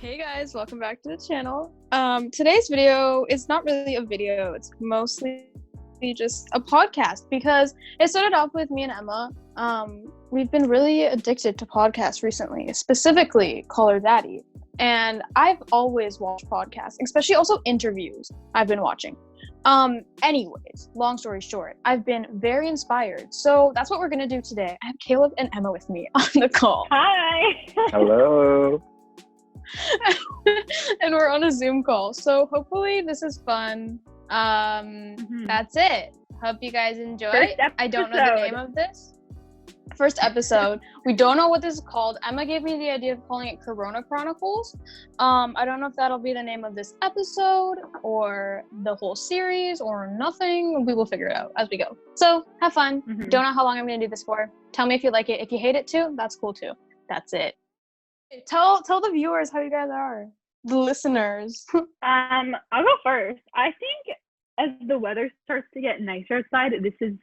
Hey guys, welcome back to the channel. Today's video is not really a video, it's mostly just a podcast because it started off with me and Emma. We've been really addicted to podcasts recently, specifically Call Her Daddy. And I've always watched podcasts, especially also interviews I've been watching. Anyways, long story short, I've been very inspired. So that's what we're gonna do today. I have Caleb and Emma with me on the call. Hi. Hello. And we're on a Zoom call, so hopefully this is fun. That's it. Hope you guys enjoy. I don't know the name of this. First episode. We don't know what this is called. Emma gave me the idea of calling it Corona Chronicles. I don't know if that'll be the name of this episode or the whole series or nothing. We will figure it out as we go. So have fun. Don't know how long I'm gonna do this for. Tell me if you like it. If you hate it too, that's cool too. That's it. Tell the viewers how you guys are. The listeners. I'll go first. I think as the weather starts to get nicer outside, this is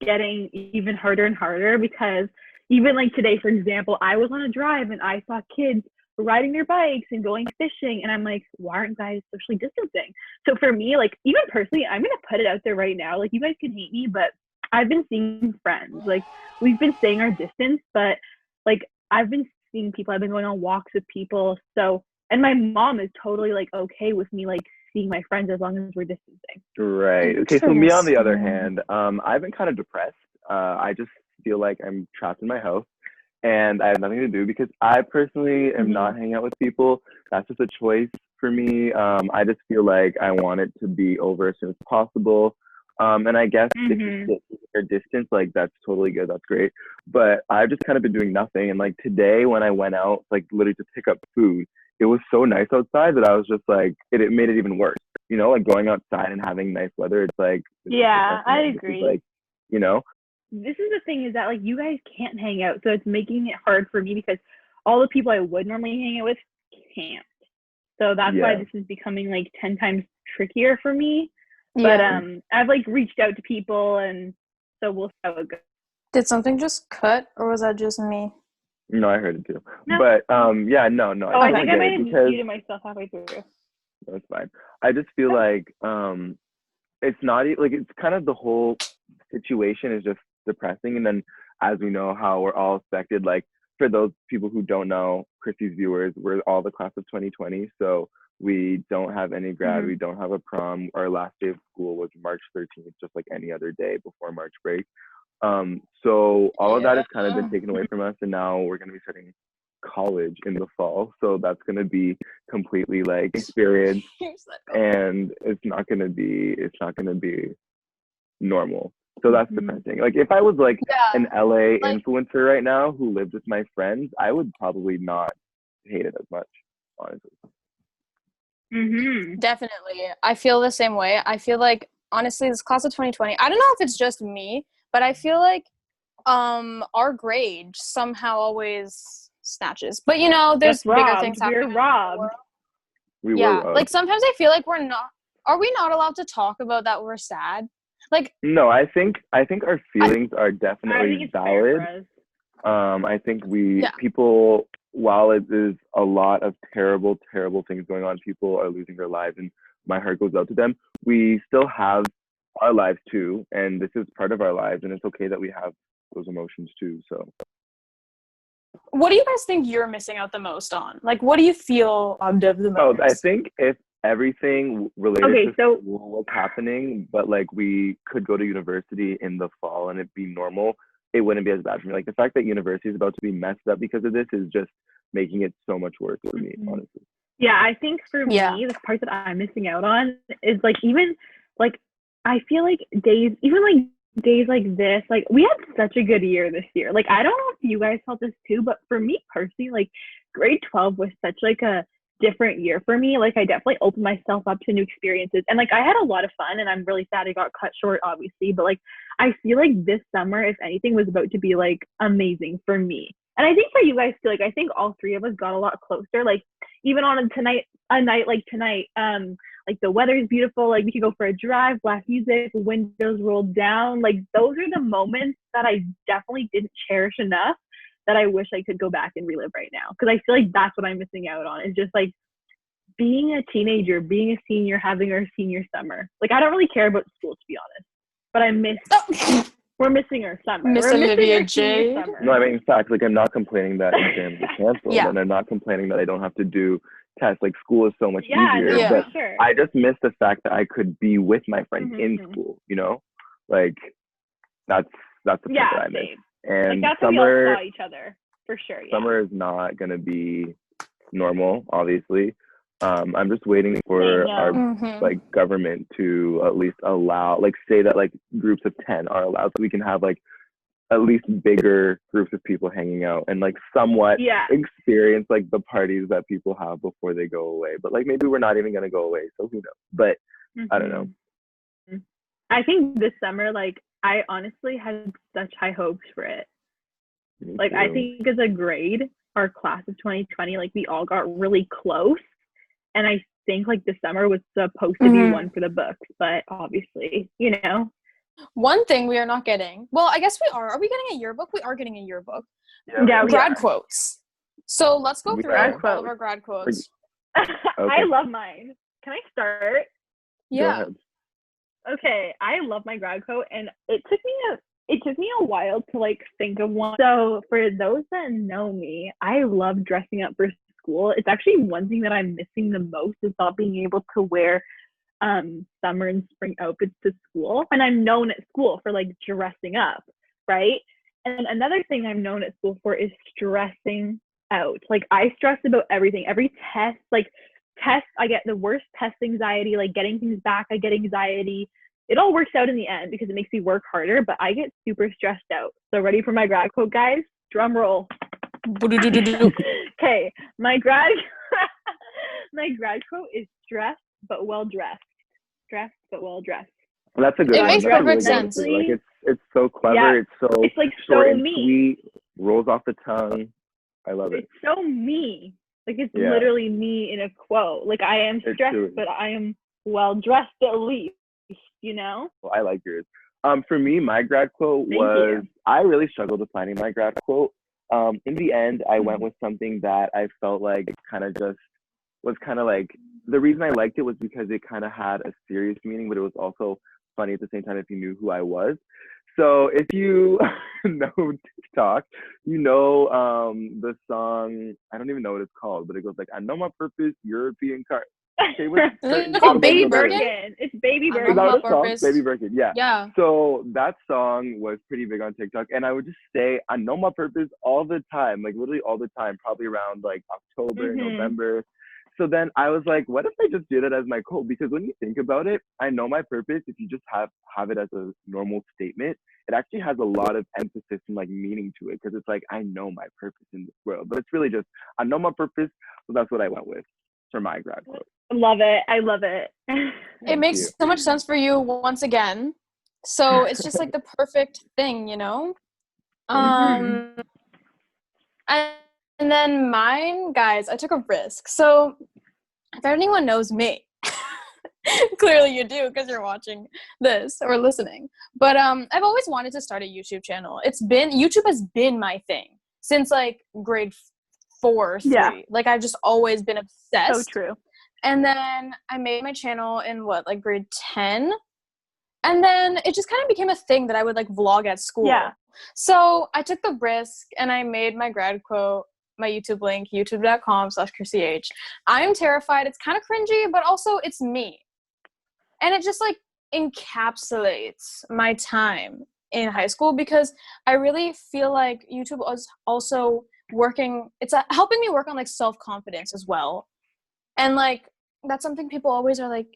getting even harder and harder because even like today, for example, I was on a drive and I saw kids riding their bikes and going fishing, and I'm like, why aren't guys socially distancing? So for me, like even personally, I'm gonna put it out there right now. Like you guys can hate me, but I've been seeing friends. Like we've been staying our distance, but like I've been seeing people. I've been going on walks with people. So, and my mom is totally like okay with me like seeing my friends as long as we're distancing. Right. Okay. So me, on the other hand, I've been kind of depressed. I just feel like I'm trapped in my house and I have nothing to do because I personally am not hanging out with people. That's just a choice for me. I just feel like I want it to be over as soon as possible. And I guess if you sit your distance, like that's totally good. That's great. But I've just kind of been doing nothing. And like today when I went out, like literally to pick up food, it was so nice outside that I was just like, it made it even worse. You know, like going outside and having nice weather. It's like, yeah, I agree. Like, you know, this is the thing is that like you guys can't hang out. So it's making it hard for me because all the people I would normally hang out with can't. So that's why this is becoming like 10 times trickier for me. But I've like reached out to people, and so we'll see how it goes. Did something just cut, or was that just me? No, I heard it too. No. But yeah, no. Oh, I think I might have muted myself halfway through. That's fine. I just feel like it's not like it's kind of the whole situation is just depressing, and then as we know how we're all affected. Like for those people who don't know, Chrissy's viewers, we're all the class of 2020, so we don't have any grad. We don't have a prom. Our last day of school was March 13th, just like any other day before March break. So all of that has kind of been taken away from us, and now we're going to be starting college in the fall. So that's going to be completely like experience, and it's not going to be normal. So that's depressing. Like if I was like an LA influencer right now who lived with my friends, I would probably not hate it as much, honestly. Definitely. I feel the same way. I feel like, honestly, this class of 2020, I don't know if it's just me, but I feel like our grade somehow always snatches. But, you know, there's bigger things happening. We're robbed. We were like sometimes I feel like are we not allowed to talk about that we're sad? Like no, I think our feelings are definitely valid. I think people, while it is a lot of terrible things going on, people are losing their lives, and my heart goes out to them. We still have our lives too, and this is part of our lives, and it's okay that we have those emotions too. So what do you guys think you're missing out the most on? Like what do you feel the most? Oh, I think if everything related to school was happening, but like we could go to university in the fall and it'd be normal, it wouldn't be as bad for me. Like the fact that university is about to be messed up because of this is just making it so much worse for me, honestly. Yeah, I think for me, the part that I'm missing out on is like even like I feel like days like this, like we had such a good year this year. Like I don't know if you guys felt this too, but for me personally, like grade 12 was such like a different year for me. Like I definitely opened myself up to new experiences, and like I had a lot of fun, and I'm really sad it got cut short obviously, but like I feel like this summer, if anything, was about to be like amazing for me. And I think for you guys too, like I think all three of us got a lot closer. Like even on a night like tonight, like the weather is beautiful, like we could go for a drive, black music, windows rolled down. Like those are the moments that I definitely didn't cherish enough that I wish I could go back and relive right now. Because I feel like that's what I'm missing out on, is just like being a teenager, being a senior, having our senior summer. Like, I don't really care about school, to be honest, but I miss, we're missing our summer. Miss We're Olivia missing our J. No, I mean, in fact, like, I'm not complaining that exams are canceled, and I'm not complaining that I don't have to do tests. Like, school is so much easier, but sure. I just miss the fact that I could be with my friends in school, you know? Like, that's the part that I miss. And like, that's summer, how we all saw each other, for sure. Summer is not going to be normal, obviously. I'm just waiting for our like government to at least allow, like, say that like groups of 10 are allowed, so we can have like at least bigger groups of people hanging out and like somewhat experience like the parties that people have before they go away. But like maybe we're not even going to go away, so who knows? But I don't know. I think this summer, like, I honestly had such high hopes for it. Like, I think as a grade, our class of 2020, like, we all got really close. And I think, like, the summer was supposed to be one for the books. But obviously, you know. One thing we are not getting. Well, I guess we are. Are we getting a yearbook? We are getting a yearbook. Yeah, grad quotes. So let's go through all of our grad quotes. I love mine. Can I start? Yeah. Okay, I love my grad quote, and it took me a while to like think of one. So for those that know me, I love dressing up for school. It's actually one thing that I'm missing the most, is not being able to wear summer and spring outfits to school. And I'm known at school for like dressing up, right? And another thing I'm known at school for is stressing out. Like, I stress about everything. Every test, I get the worst test anxiety, like getting things back, I get anxiety. It all works out in the end because it makes me work harder, but I get super stressed out. So ready for my grad quote, guys? Drum roll. Okay, my grad quote is stressed but well dressed. Stressed but well dressed. Well, that's a good one. It makes perfect sense. Like, it's so clever. Yeah. It's like short so and me. sweet, rolls off the tongue. I love it. It's so me. Like, it's literally me in a quote. Like, I am stressed, but I am well dressed at least, you know? Well, I like yours. For me, my grad quote was, I really struggled with finding my grad quote. In the end, I went with something that I felt like was kind of like, the reason I liked it was because it kind of had a serious meaning, but it was also funny at the same time if you knew who I was. So if you know TikTok, you know the song, I don't even know what it's called, but it goes like, I know my purpose, European car. Okay, Isn't it called Baby Birkin? It's Baby Birkin. Is that what it's called? Baby Birkin, yeah. So that song was pretty big on TikTok, and I would just say, I know my purpose all the time, like literally all the time, probably around like October, November. So then I was like, what if I just do that as my quote? Because when you think about it, I know my purpose, if you just have it as a normal statement, it actually has a lot of emphasis and like meaning to it, because it's like, I know my purpose in this world. But it's really just, I know my purpose, so that's what I went with for my grad quote. Love it. I love it. It makes so much sense for you once again. So it's just like the perfect thing, you know? And then mine, guys, I took a risk. So if anyone knows me, clearly you do because you're watching this or listening. But I've always wanted to start a YouTube channel. YouTube has been my thing since like grade 4, 3. Yeah. Like, I've just always been obsessed. So true. And then I made my channel in like grade 10. And then it just kind of became a thing that I would like vlog at school. Yeah. So I took the risk and I made my grad quote, my YouTube link, youtube.com/chrissy. I'm terrified. It's kind of cringy, but also it's me. And it just like encapsulates my time in high school, because I really feel like YouTube was also it's helping me work on like self-confidence as well. And like, that's something people always are like,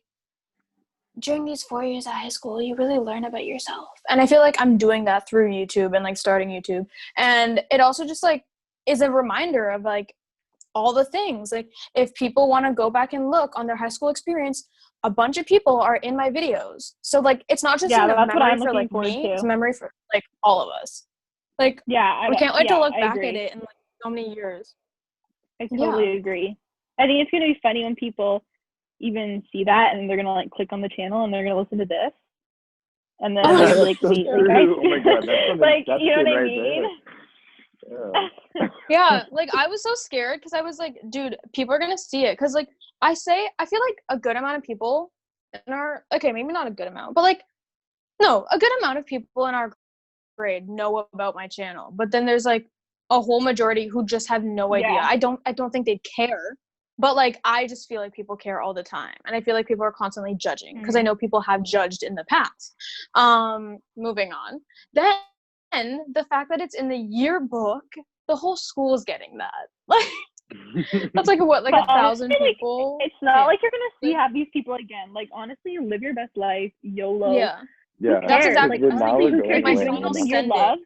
during these 4 years of high school, you really learn about yourself. And I feel like I'm doing that through YouTube and like starting YouTube. And it also just like is a reminder of like all the things. Like, if people want to go back and look on their high school experience, a bunch of people are in my videos. So like, it's not just a memory for like me, it's a memory for like all of us. Like, we can't wait to look back at it in like so many years. I totally agree. I think it's going to be funny when people even see that and they're going to like click on the channel and they're going to listen to this. And then they're like, wait, oh my God, that's like, you know what I mean? Yeah, like I was so scared because I was like, dude, people are gonna see it. Because like I feel like a good amount of people in our, okay, maybe not a good amount, but like, no, a good amount of people in our grade know about my channel. But then there's like a whole majority who just have no idea. I don't think they'd care. But like I just feel like people care all the time. And I feel like people are constantly judging because I know people have judged in the past. Moving on. Then the fact that it's in the yearbook, the whole school is getting that. Like that's like what, like 1,000 people. It's not like you're gonna have these people again. Like honestly, live your best life, YOLO. Yeah, that's exactly. Like honestly, who cares? My You're friend doing something you love.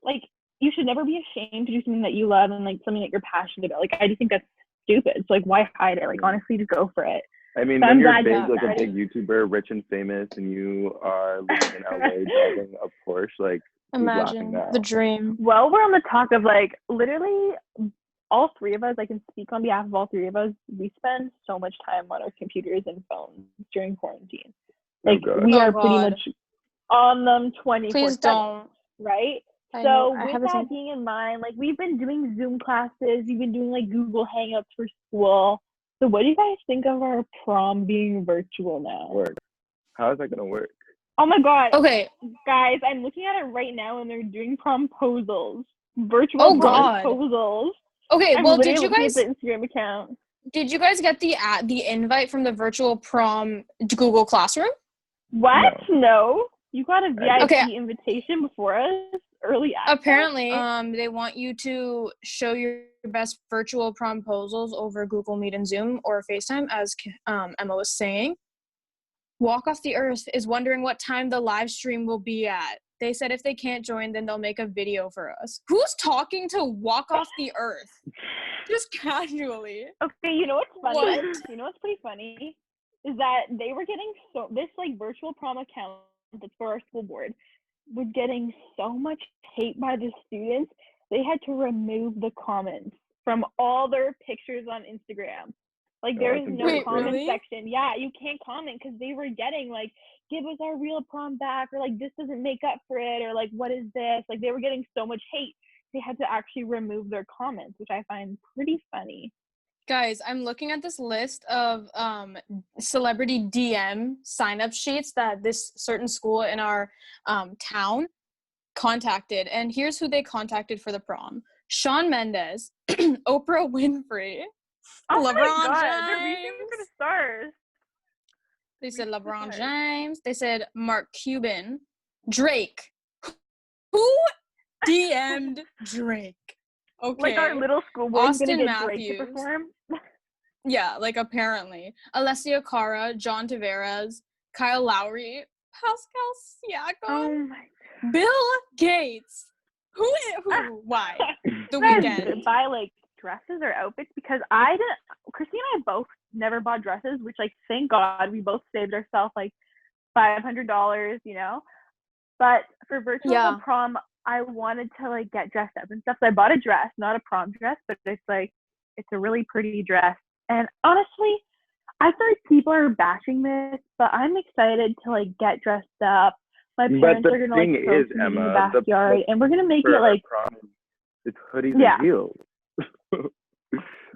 Like you should never be ashamed to do something that you love and like something that you're passionate about. Like I just think that's stupid. So like why hide it? Like honestly, just go for it. I mean, when you're big, like a big YouTuber, rich and famous, and you are living in LA driving a Porsche, like imagine the dream. Well, we're on the talk of like literally all three of us, I can speak on behalf of all three of us, we spend so much time on our computers and phones during quarantine. Like we are pretty much on them 24/7. Please don't. Right? So with that being in mind, like we've been doing Zoom classes, we've been doing like Google Hangouts for school. So what do you guys think of our prom being virtual now? How is that gonna work? Oh my god. Okay. Guys, I'm looking at it right now and they're doing promposals. Virtual promposals. Okay, well did you guys the Instagram account? Did you guys get the invite from the virtual prom Google Classroom? What? No. You got a VIP invitation before us? Early access? Apparently, they want you to show your best virtual promposals over Google Meet and Zoom or FaceTime, as Emma was saying. Walk Off the Earth is wondering what time the live stream will be at. They said if they can't join, then they'll make a video for us. Who's talking to Walk Off the Earth? Just casually. Okay, you know what's funny? What? You know what's pretty funny? Is that they were getting this like virtual prom account that's for our school board was getting so much hate by the students, they had to remove the comments from all their pictures on Instagram. Like there is no comment section. Yeah, you can't comment because they were getting like, give us our real prom back, or like this doesn't make up for it, or like what is this? Like they were getting so much hate, they had to actually remove their comments, which I find pretty funny. Guys, I'm looking at this list of celebrity DM sign-up sheets that this certain school in our town contacted. And here's who they contacted for the prom. Shawn Mendes, Oprah Winfrey, LeBron James. They're reaching for the stars. They said LeBron James. They said Mark Cuban. Drake. Who DM'd Drake? Okay. Like our little school boy is gonna get Matthews. Drake to perform. Yeah, like apparently. Alessia Cara, John Tavares, Kyle Lowry, Pascal Siakam, oh my God. Bill Gates. Who? Why? The Weeknd. Buy like dresses or outfits because Chrissy and I both never bought dresses, which like thank God we both saved ourselves like $500, you know. But for virtual prom, I wanted to like get dressed up and stuff. So I bought a dress, not a prom dress, but it's a really pretty dress. And honestly, I feel like people are bashing this, but I'm excited to like get dressed up. My parents are gonna like throw me in the backyard, and we're gonna make it like prom, it's hoodies and heels.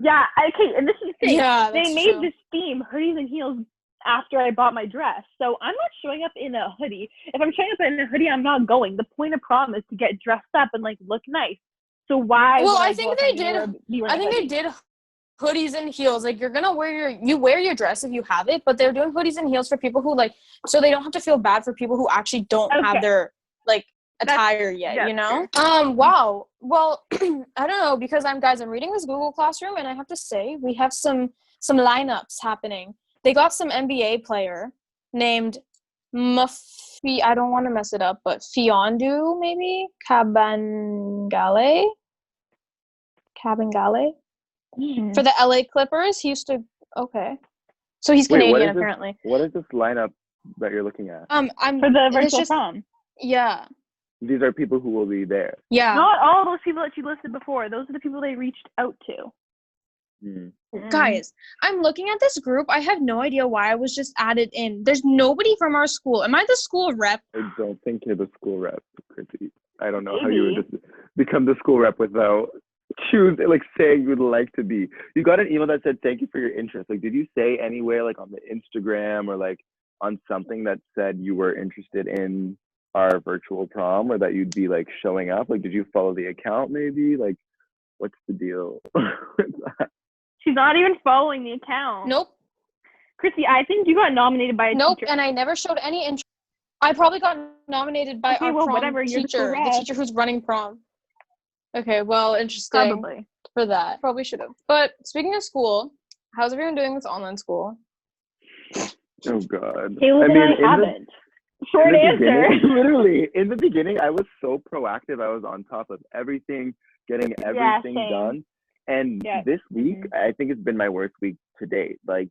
Yeah, okay, and this is the thing. Yeah, they made this theme, hoodies and heels, after I bought my dress. So I'm not showing up in a hoodie. If I'm showing up in a hoodie, I'm not going. The point of prom is to get dressed up and like look nice. So why? Well, I think they did. I think they did hoodies and heels. Like you're gonna wear your dress if you have it, but they're doing hoodies and heels for people who like, so they don't have to feel bad for people who actually don't have their like attire yet, you know? Wow. Well, I don't know, because I'm reading this Google Classroom and I have to say we have some lineups happening. They got some NBA player named Muffy, I don't want to mess it up, but Fiondu maybe? Kabangale? For the LA Clippers. He used to so he's Canadian apparently. What is this lineup that you're looking at? I'm for the virtual prom. Yeah. These are people who will be there. Yeah. Not all those people that you listed before. Those are the people they reached out to. Guys, I'm looking at this group. I have no idea why I was just added in. There's nobody from our school. Am I the school rep? I don't think you're the school rep, Chrissy. I don't know how you would just become the school rep without saying you would like to be. You got an email that said thank you for your interest. Like, did you say anywhere, like on the Instagram or like on something that said you were interested in our virtual prom, or that you'd be like showing up? Like, did you follow the account maybe? Like, what's the deal with that? She's not even following the account. Nope. Chrissy, I think you got nominated by a Nope, teacher. and I never showed any interest. I probably got nominated by our prom teacher, the teacher who's running prom. Okay, well, interesting. Probably. For that. Probably should have. But speaking of school, how's everyone doing with online school? Oh, God. Caleb and I haven't. Short answer. Literally, in the beginning, I was so proactive. I was on top of everything, getting everything done. And this week, I think it's been my worst week to date. Like,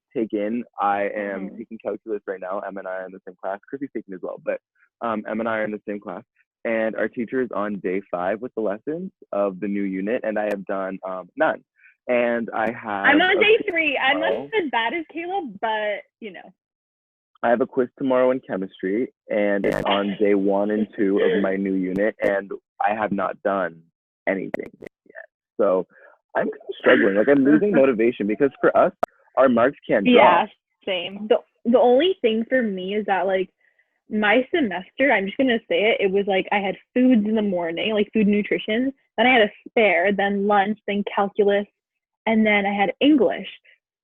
I am taking calculus right now. Em and I are in the same class. Chrissy's taking as well, but Em and I are in the same class. And our teacher is on day 5 with the lessons of the new unit, and I have done none. And I'm on day 3. I'm not as bad as Caleb, but you know. I have a quiz tomorrow in chemistry, and it's on day 1 and 2 of my new unit, and I have not done anything yet. So I'm kind of struggling. Like, I'm losing motivation because for us, our marks can't drop. Yeah, same. The only thing for me is that, like, my semester, I'm just going to say it was like I had foods in the morning, like food and nutrition. Then I had a spare, then lunch, then calculus, and then I had English.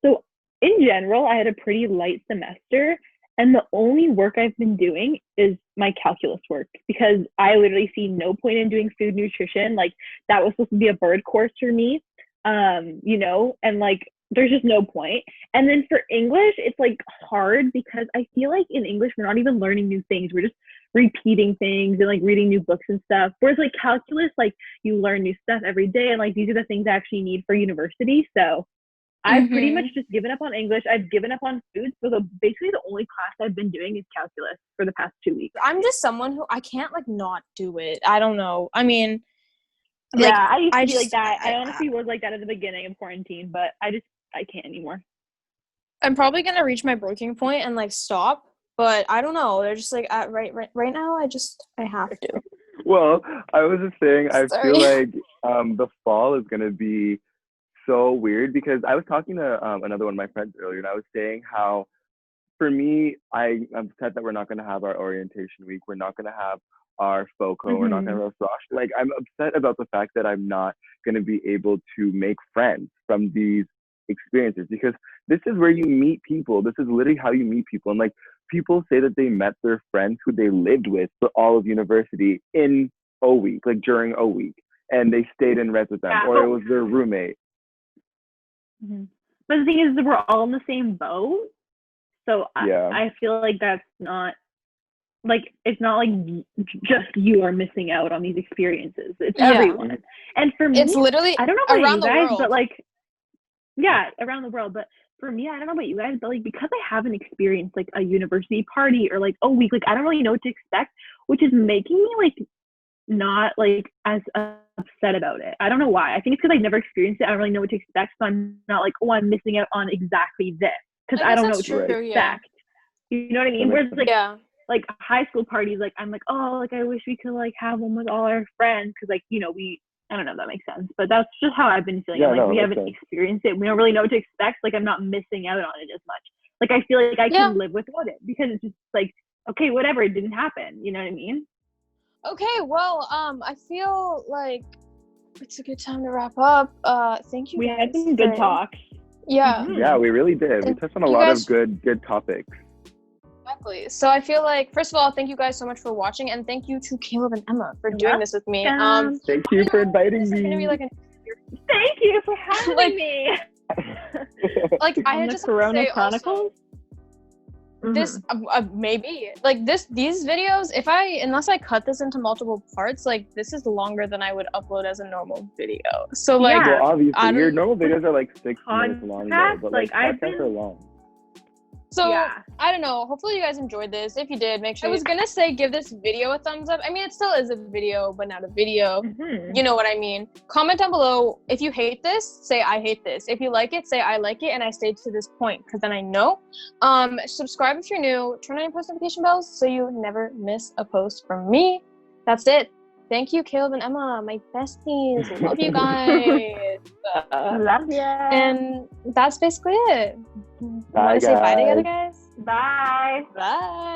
So in general, I had a pretty light semester. And the only work I've been doing is my calculus work, because I literally see no point in doing food nutrition. Like, that was supposed to be a bird course for me, you know, and like, there's just no point. And then for English, it's like hard because I feel like in English, we're not even learning new things. We're just repeating things and like reading new books and stuff. Whereas like calculus, like you learn new stuff every day. And like, these are the things I actually need for university. So I've pretty much just given up on English. I've given up on food. So basically the only class I've been doing is calculus for the past 2 weeks. I'm just someone who I can't like not do it. I don't know. I mean, like, yeah, I used to be like that. I honestly was like that at the beginning of quarantine, but I can't anymore. I'm probably gonna reach my breaking point and like stop, but I don't know. They're just like right now. I have to. Well, I was just saying, I feel like the fall is gonna be so weird, because I was talking to another one of my friends earlier, and I was saying how, for me, I'm upset that we're not gonna have our orientation week. We're not gonna have our FOCO. We're not gonna have our Frosh. Like, I'm upset about the fact that I'm not gonna be able to make friends from these experiences, because this is where you meet people. This is literally how you meet people. And like, people say that they met their friends who they lived with for all of university in O week, like during O week, and they stayed in res with them, or it was their roommate. But the thing is, we're all in the same boat, so I feel like that's not like, it's not like just you are missing out on these experiences. It's everyone. And for me, it's literally, I don't know about you guys, but like, around the world. But for me, I don't know about you guys, but like, because I haven't experienced like a university party or like a week, like I don't really know what to expect, which is making me like not like as upset about it. I don't know why. I think it's because I've never experienced it. I don't really know what to expect, so I'm not like, oh, I'm missing out on exactly this, because I don't know what to expect. You know what I mean? Whereas like high school parties, like I'm like, oh, like I wish we could like have one with all our friends, because like, you know, I don't know if that makes sense, but that's just how I've been feeling. Like, we haven't experienced it. We don't really know what to expect. Like, I'm not missing out on it as much. Like, I feel like I can live without it, because it's just like, okay, whatever, it didn't happen. You know what I mean? Okay, well, I feel like it's a good time to wrap up. Thank you. We had some good talks. Yeah. Yeah, we really did. We touched on a lot of good topics. Exactly. So I feel like, first of all, thank you guys so much for watching, and thank you to Caleb and Emma for doing this with me. Thank you for inviting me. Gonna be like thank you for having me. Like, I had just Corona Chronicles. This maybe like these videos, unless I cut this into multiple parts, like this is longer than I would upload as a normal video. So like, well, obviously your normal videos are like 6 minutes long, though, but like podcasts are long. So I don't know. Hopefully you guys enjoyed this. If you did, make sure. I was gonna say give this video a thumbs up. I mean, it still is a video, but not a video. You know what I mean? Comment down below if you hate this. Say I hate this. If you like it, say I like it, and I stayed to this point, because then I know. Subscribe if you're new. Turn on your post notification bells so you never miss a post from me. That's it. Thank you, Caleb and Emma, my besties. Love you guys. Love you. And that's basically it. Bye, Want to say bye guys. together, guys? Bye. Bye.